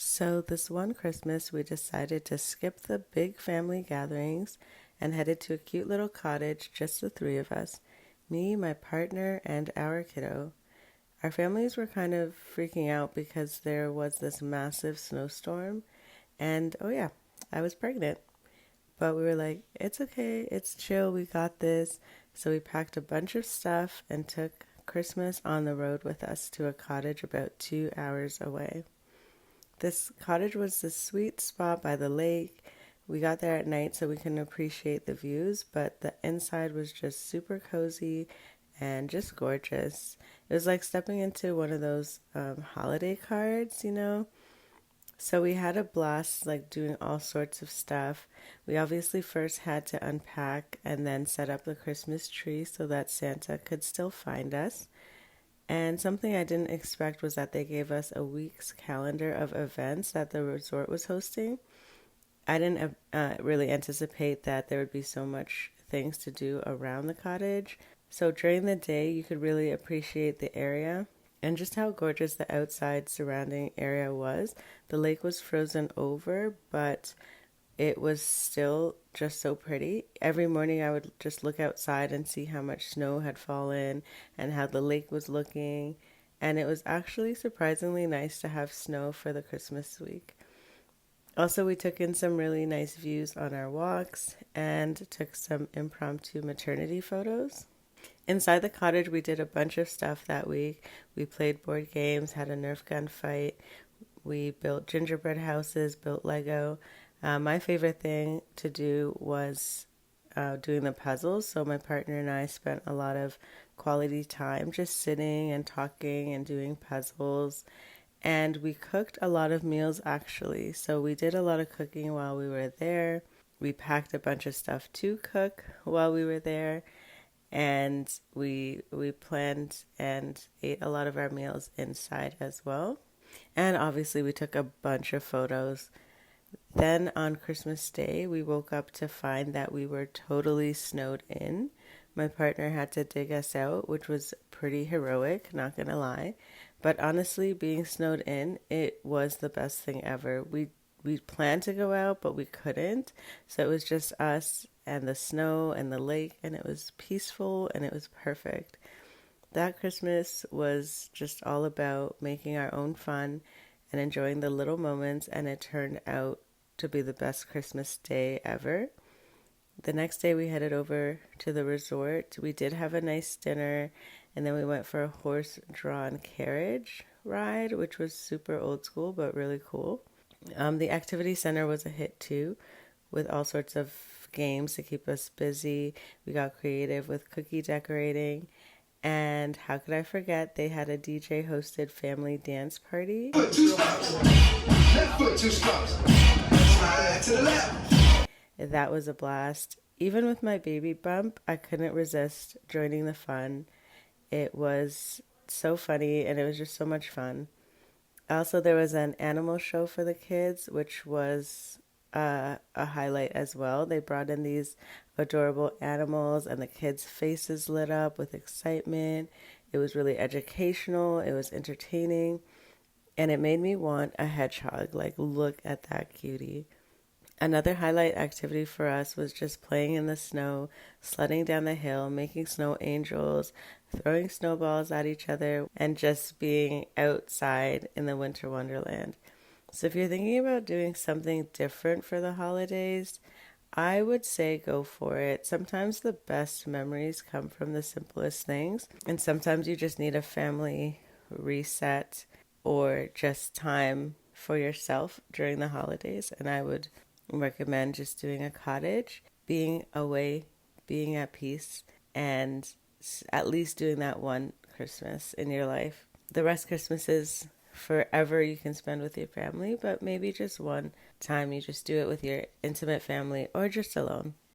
So, this one Christmas, we decided to skip the big family gatherings and headed to a cute little cottage, just the three of us me, my partner, and our kiddo. Our families were kind of freaking out because there was this massive snowstorm, and oh, yeah, I was pregnant. But we were like, it's okay, it's chill, we got this. So, we packed a bunch of stuff and took Christmas on the road with us to a cottage about 2 hours away. This cottage was this sweet spot by the lake. We got there at night so we can appreciate the views, but the inside was just super cozy and just gorgeous. It was like stepping into one of those holiday cards. So we had a blast, like doing all sorts of stuff. We obviously first had to unpack and then set up the Christmas tree so that Santa could still find us. And something I didn't expect was that they gave us a week's calendar of events that the resort was hosting. I didn't really anticipate that there would be so much things to do around the cottage. So during the day, you could really appreciate the area and just how gorgeous the outside surrounding area was. The lake was frozen over, but it was still just so pretty. Every morning I would just look outside and see how much snow had fallen and how the lake was looking. And it was actually surprisingly nice to have snow for the Christmas week. Also, we took in some really nice views on our walks and took some impromptu maternity photos. Inside the cottage, we did a bunch of stuff that week. We played board games, had a Nerf gun fight. We built gingerbread houses, built Lego. My favorite thing to do was doing the puzzles. So my partner and I spent a lot of quality time just sitting and talking and doing puzzles. And we cooked a lot of meals actually. So we did a lot of cooking while we were there. We packed a bunch of stuff to cook while we were there. And we planned and ate a lot of our meals inside as well. And obviously we took a bunch of photos. Then on Christmas Day, we woke up to find that we were totally snowed in. My partner had to dig us out, which was pretty heroic, not gonna lie. But honestly, being snowed in, it was the best thing ever. We planned to go out, but we couldn't. So it was just us and the snow and the lake, and it was peaceful and it was perfect. That Christmas was just all about making our own fun and enjoying the little moments, and it turned out to be the best Christmas day ever. The next day, we headed over to the resort. We did have a nice dinner, and then we went for a horse drawn carriage ride, which was super old school but really cool. The activity center was a hit too, with all sorts of games to keep us busy. We got creative with cookie decorating. And how could I forget? They had a DJ hosted family dance party. Foot two steps. Left foot two steps. Slide to the left. That was a blast. Even with my baby bump, I couldn't resist joining the fun. It was so funny and it was just so much fun. Also, there was an animal show for the kids, which was a highlight as well. They brought in these adorable animals, and the kids' faces lit up with excitement. It was really educational, it was entertaining, and it made me want a hedgehog. Like, look at that cutie. Another highlight activity for us was just playing in the snow, sledding down the hill, making snow angels, throwing snowballs at each other, and just being outside in the winter wonderland. So if you're thinking about doing something different for the holidays, I would say go for it. Sometimes the best memories come from the simplest things, and sometimes you just need a family reset or just time for yourself during the holidays. And I would recommend just doing a cottage, being away, being at peace, and at least doing that one Christmas in your life. The rest Christmases forever you can spend with your family, but maybe just one time you just do it with your intimate family or just alone.